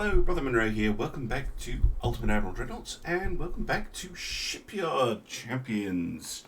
Hello, Brother Monroe here. Welcome back to Ultimate Admiral Dreadnoughts, and welcome back to Shipyard Champions,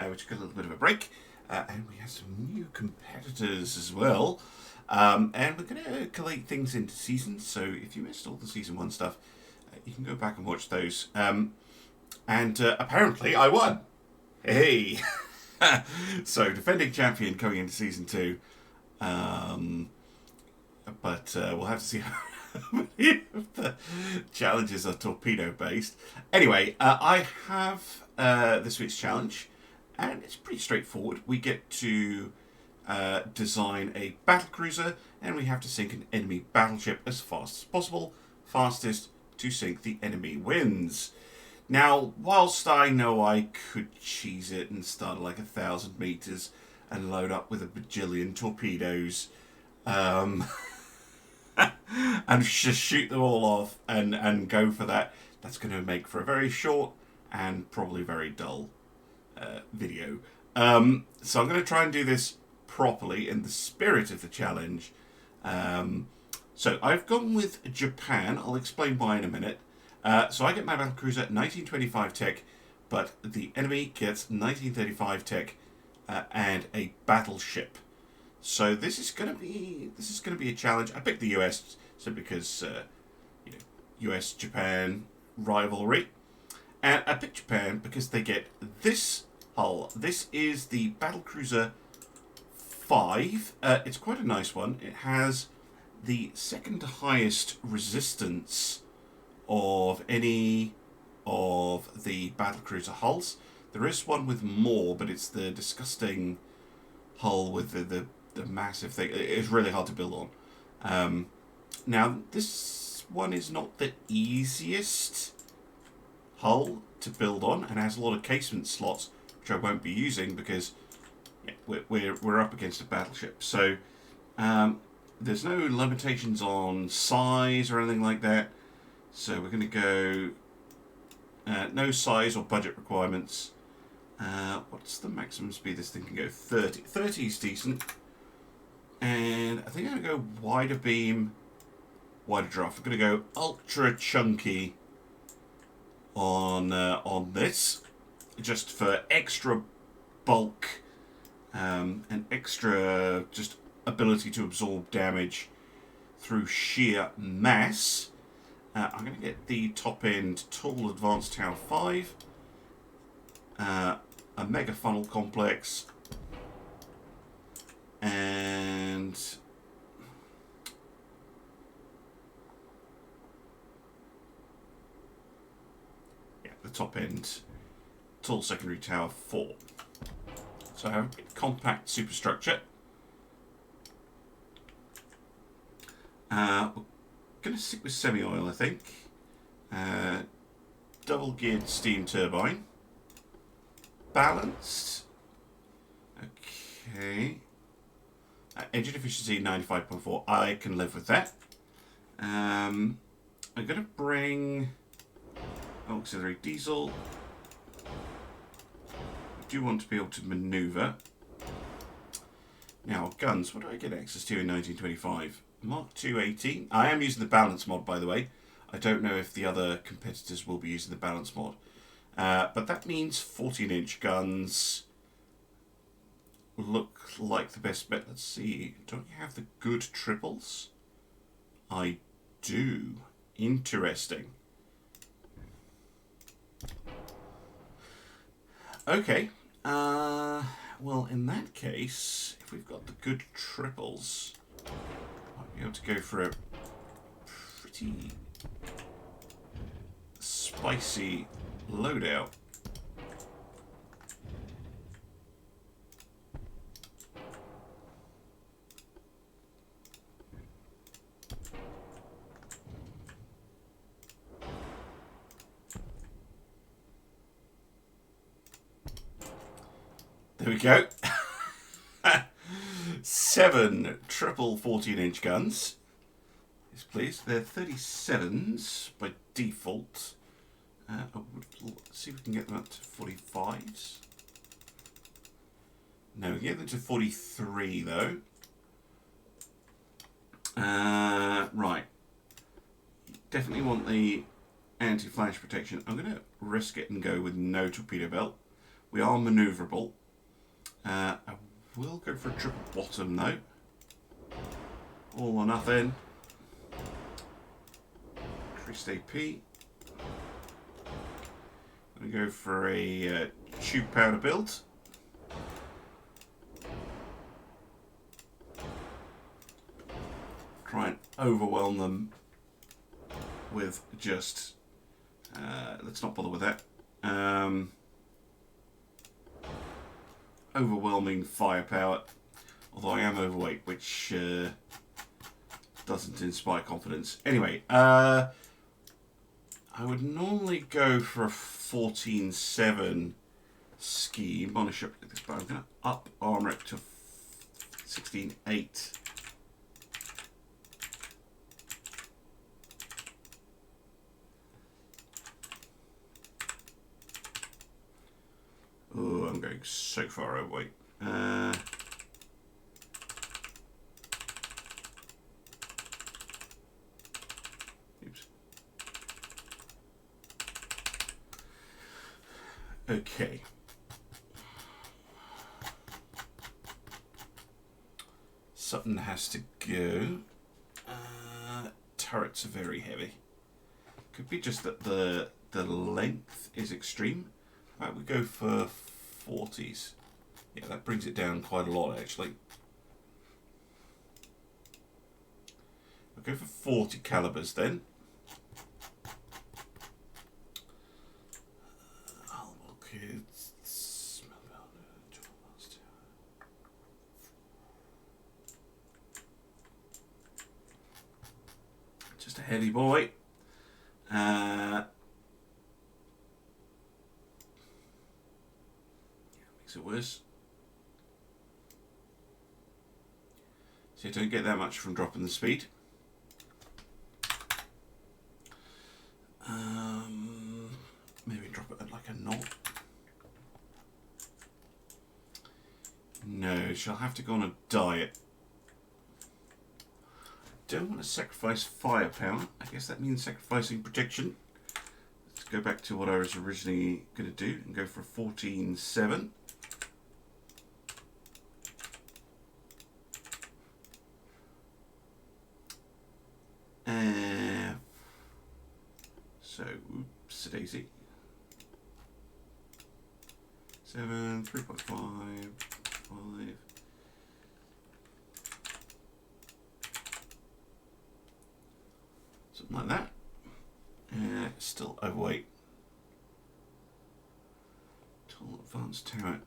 which got a little bit of a break, and we have some new competitors as well. And we're going to collate things into seasons, so if you missed all the Season 1 stuff, you can go back and watch those. And apparently I won! Hey! So, defending champion coming into Season 2. But we'll have to see how many of the challenges are torpedo-based. Anyway, I have this week's challenge, and it's pretty straightforward. We get to design a battlecruiser, and we have to sink an enemy battleship as fast as possible. Fastest to sink the enemy wins. Now, whilst I know I could cheese it and start at like 1,000 meters and load up with a bajillion torpedoes, and just shoot them all off and go for that, that's going to make for a very short and probably very dull video. So I'm going to try and do this properly in the spirit of the challenge. So I've gone with Japan. I'll explain why in a minute. So I get my battlecruiser 1925 tech, but the enemy gets 1935 tech and a battleship. So this is going to be a challenge. I picked the US simply because US Japan rivalry, and I picked Japan because they get this hull. This is the Battlecruiser 5. It's quite a nice one. It has the second highest resistance of any of the battlecruiser hulls. There is one with more, but it's the disgusting hull with the massive thing. It's really hard to build on. Now, this one is not the easiest hull to build on, and has a lot of casement slots, which I won't be using because we're up against a battleship. So there's no limitations on size or anything like that. So we're going to go no size or budget requirements. What's the maximum speed this thing can go? 30. 30 is decent. And I think I'm going to go wider beam, wider draft. I'm going to go ultra chunky on this, just for extra bulk and extra just ability to absorb damage through sheer mass. I'm going to get the top end Tall Advanced Tower 5, a mega funnel complex, and the top end Tall Secondary Tower 4. So I have a compact superstructure. We're going to stick with semi-oil, I think. Double geared steam turbine. Balanced. Okay. Engine efficiency 95.4. I can live with that. I'm going to bring auxiliary diesel. I do want to be able to manoeuvre. Now, guns. What do I get access to in 1925? Mark 218. I am using the balance mod, by the way. I don't know if the other competitors will be using the balance mod. But that means 14-inch guns look like the best bet. Let's see. Don't you have the good triples? I do. Interesting. Okay. Well, in that case, if we've got the good triples, might be able to go for a pretty spicy loadout. There we go. 7 triple 14-inch guns. Yes, please. They're 37s by default. Let's see if we can get them up to 45s. No, we can get them to 43 though. Right. Definitely want the anti-flash protection. I'm going to risk it and go with no torpedo belt. We are manoeuvrable. I will go for a triple bottom though. All or nothing. Increased AP. I'm going to go for a tube powder build. Try and overwhelm them with just... let's not bother with that. Overwhelming firepower. Although I am overweight, which doesn't inspire confidence. Anyway, I would normally go for a 14-7 scheme on a ship like this, but I'm going to up armor it to 16-8. Oh, I'm going so far overweight. Oops. Okay. Something has to go. Turrets are very heavy. Could be just that the length is extreme. Right, we go for 40s. Yeah, that brings it down quite a lot actually. We'll go for 40 calibers then. Just a heavy boy. Makes it worse. So you don't get that much from dropping the speed. Maybe drop it at like a knot. No, she'll have to go on a diet. Don't want to sacrifice firepower. I guess that means sacrificing protection. Let's go back to what I was originally going to do and go for a 14-7. So, oops, daisy. 7, 3.5, 5. Something like that. Still overweight. Tall advanced turret.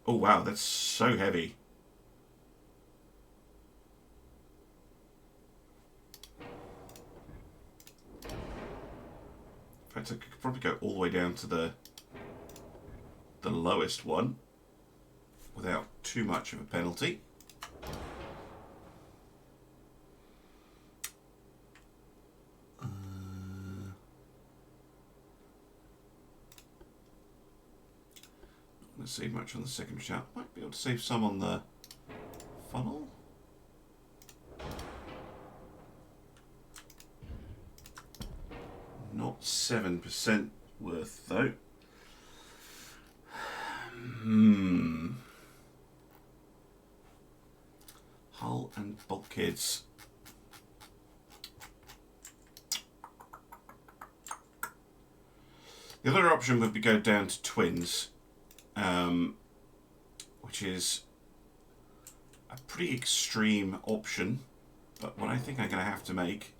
Oh wow, that's so heavy. In fact, I could probably go all the way down to the lowest one without too much of a penalty. Not going to save much on the second shot. Might be able to save some on the funnel. Not 7% worth though. Hull and bulkheads. The other option would be go down to twins, which is a pretty extreme option, but what I think I'm going to have to make,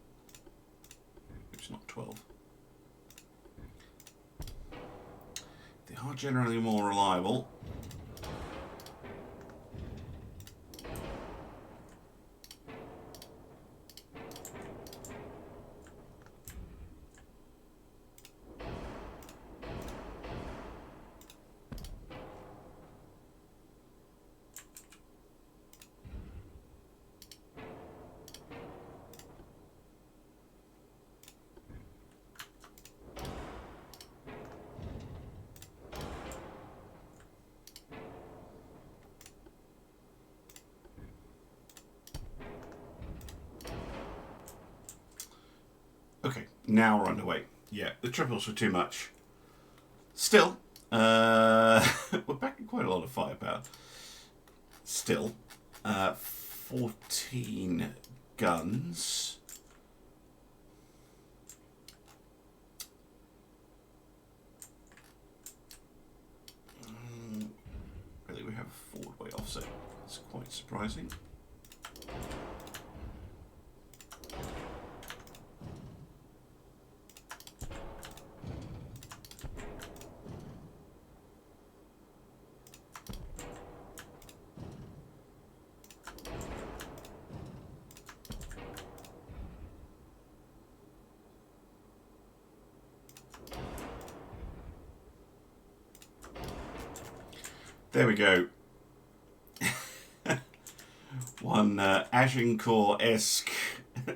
it's not 12. They are generally more reliable. Now we're underway. Yeah, the triples were too much. Still, we're backing quite a lot of firepower. Still, 14 guns. Really, we have a forward way offset. That's quite surprising. There we go. One Agincourt-esque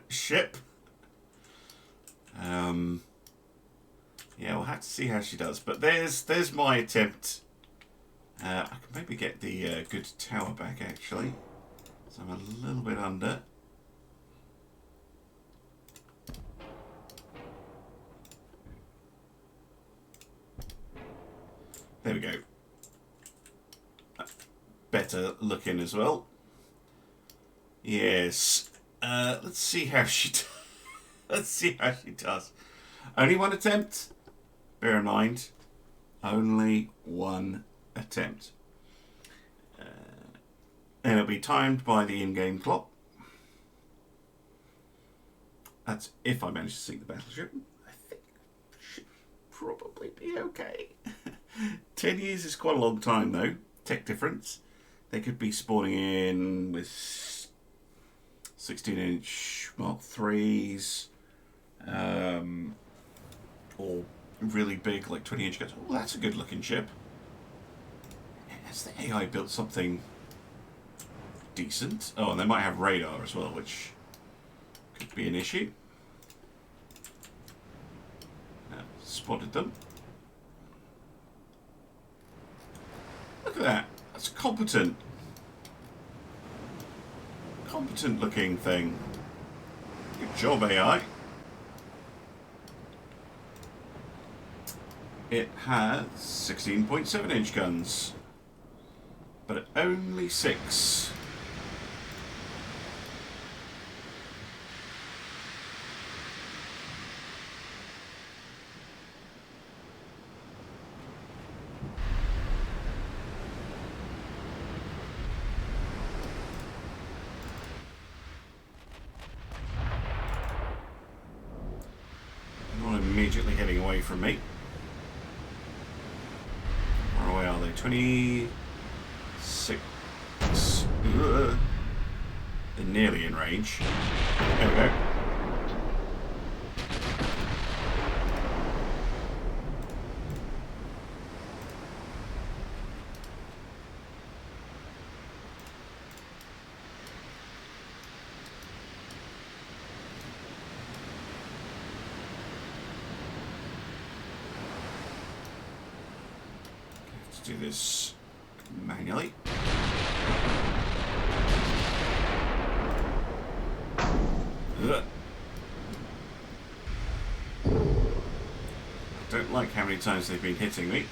ship. Yeah, we'll have to see how she does. But there's my attempt. I can maybe get the good tower back, actually. So I'm a little bit under. There we go. Better looking as well. Yes. Let's see how she does. Let's see how she does. Only one attempt. Bear in mind, only one attempt. And it'll be timed by the in-game clock. That's if I manage to sink the battleship. I think it should probably be okay. 10 years is quite a long time though. Tech difference. They could be spawning in with 16-inch Mark 3s, or really big, like 20-inch guns. Oh, that's a good-looking ship. Has the AI built something decent? Oh, and they might have radar as well, which could be an issue. Spotted them. Look at that. That's a competent looking thing. Good job, AI. It has 16.7-inch guns, but only 6. Immediately heading away from me. Where away are they? 26. They're nearly in range. There we go. Do this manually. Ugh. I don't like how many times they've been hitting me.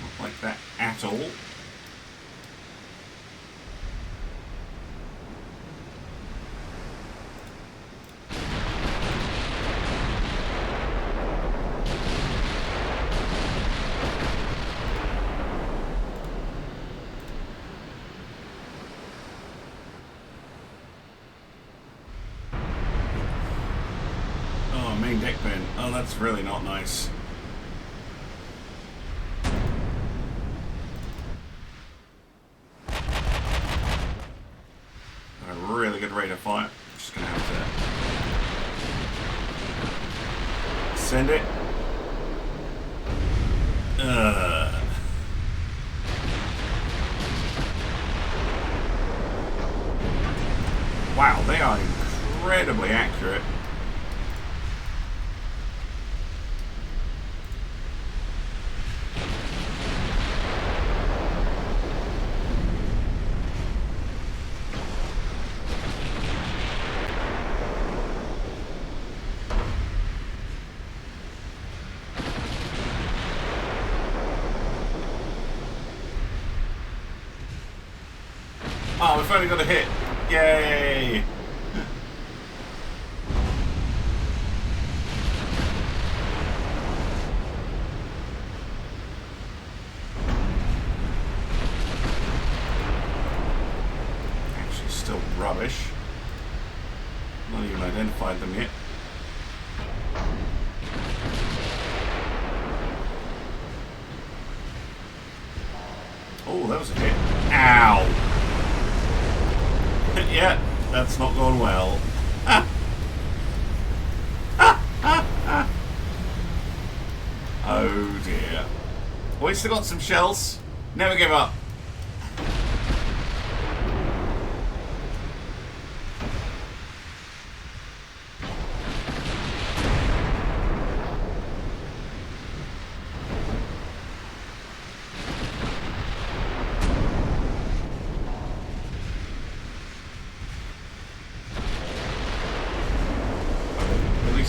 Not like that at all. Main deck bin. Oh, that's really not nice. Got a really good rate of fire. I'm just gonna have to send it. Wow, they are incredibly accurate. Oh, we've finally got a hit. Yay! Actually, still rubbish. Not even identified them yet. Oh, that was a hit. Ow! Yeah, that's not gone well. Oh dear. We still got some shells. Never give up.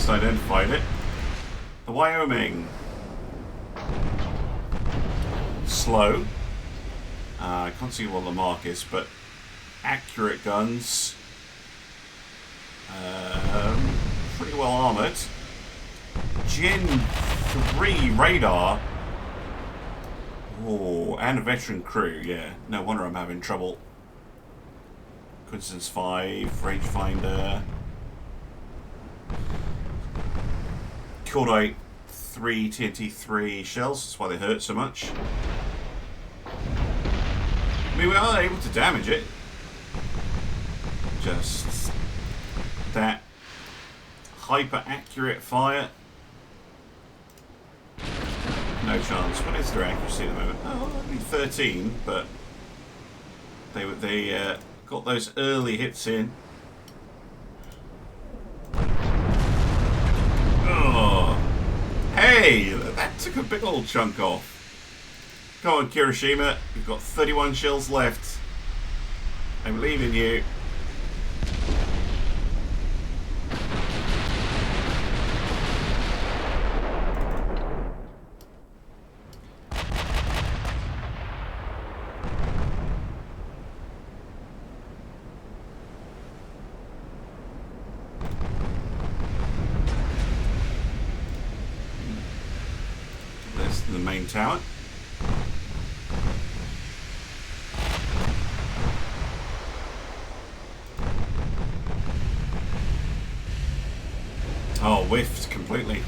Identified it. The Wyoming. Slow. I can't see what the mark is, but accurate guns. Pretty well armoured. Gen 3 radar. Oh, and a veteran crew, yeah. No wonder I'm having trouble. Coincidence 5, rangefinder. Cordite 3, TNT 3 shells, that's why they hurt so much. I mean, we are able to damage it. Just that hyper accurate fire. No chance. What is their accuracy at the moment? Oh, only 13, but they got those early hits in. Oh, hey, that took a big old chunk off. Come on, Kirishima, you've got 31 shells left. I believe in you. The main tower. Oh, whiffed completely.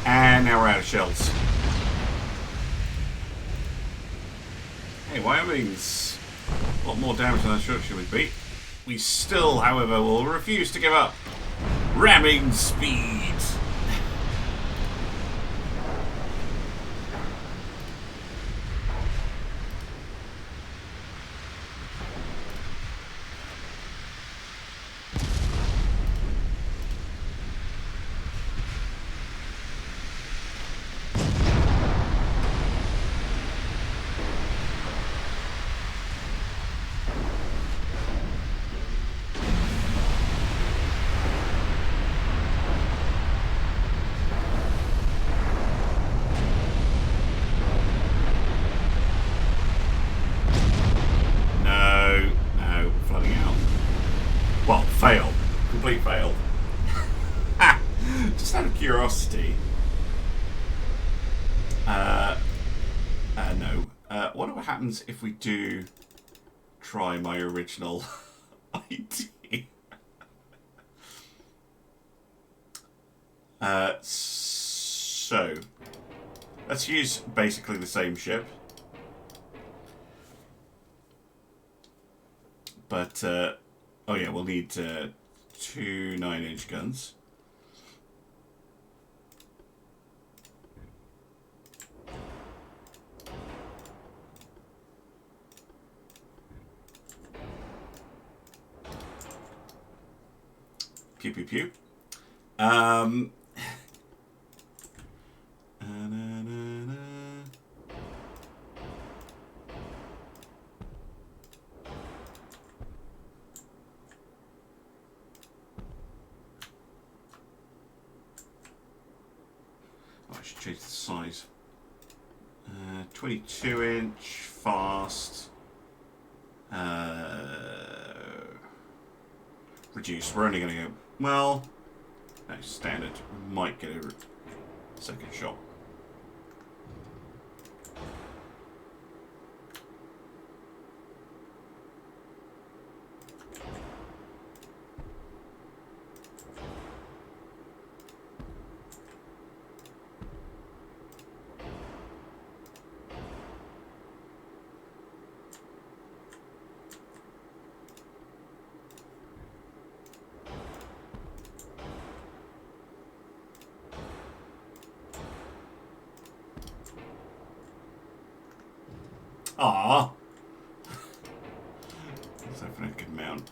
And now we're out of shells. Hey, Wyoming's a lot more damage than I thought she would be. We still, however, will refuse to give up. Ramming speed. Fail. Complete fail. Just out of curiosity. No. What happens if we do try my original idea? So, let's use basically the same ship. But, oh yeah, we'll need 2 9-inch guns. Pew pew pew. I should change the size. 22-inch, fast. Reduce. We're only going to go... Well, no, standard. We might get a second shot. Ah, let's open a good mount.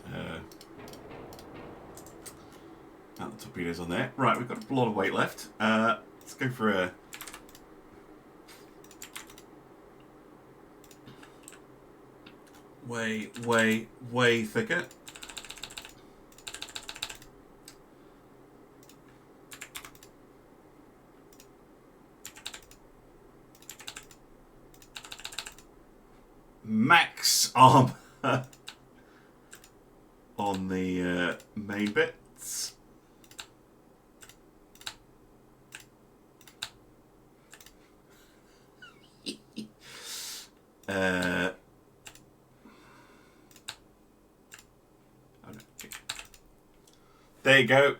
Mount the torpedoes on there. Right, we've got a lot of weight left. Let's go for a way thicker. Max armor on the main bits. There you go.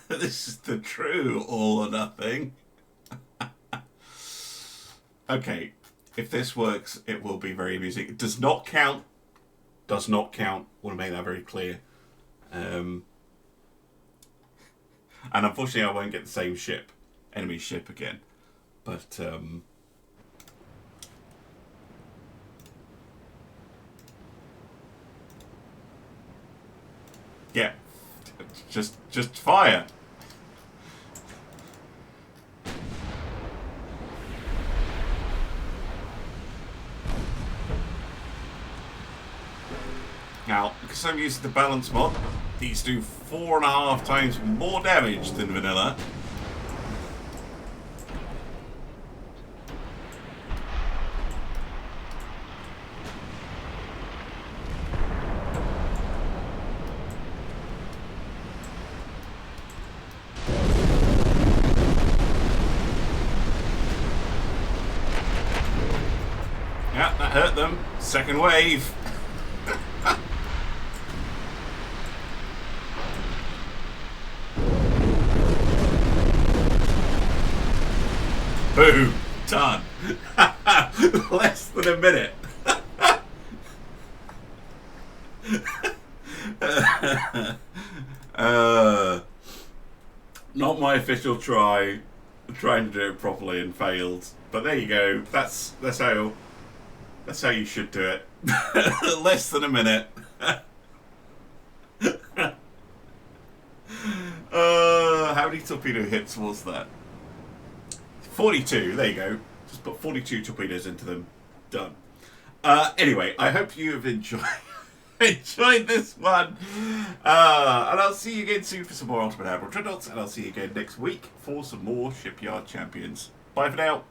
This is the true all or nothing. Okay. If this works, it will be very amusing. It does not count. Does not count. I want to make that very clear. And unfortunately, I won't get the same ship, enemy ship again. But yeah, just fire. Now, because I'm using the balance mod, these do 4.5 times more damage than vanilla. Yeah, that hurt them. Second wave. Boom! Done. Less than a minute. Not my official try. Trying to do it properly and failed. But there you go. That's how you should do it. Less than a minute. How many torpedo hits was that? 42, there you go. Just put 42 torpedoes into them. Done. Anyway, I hope you have enjoyed this one. And I'll see you again soon for some more Ultimate Admiral Dreadnoughts. And I'll see you again next week for some more Shipyard Champions. Bye for now.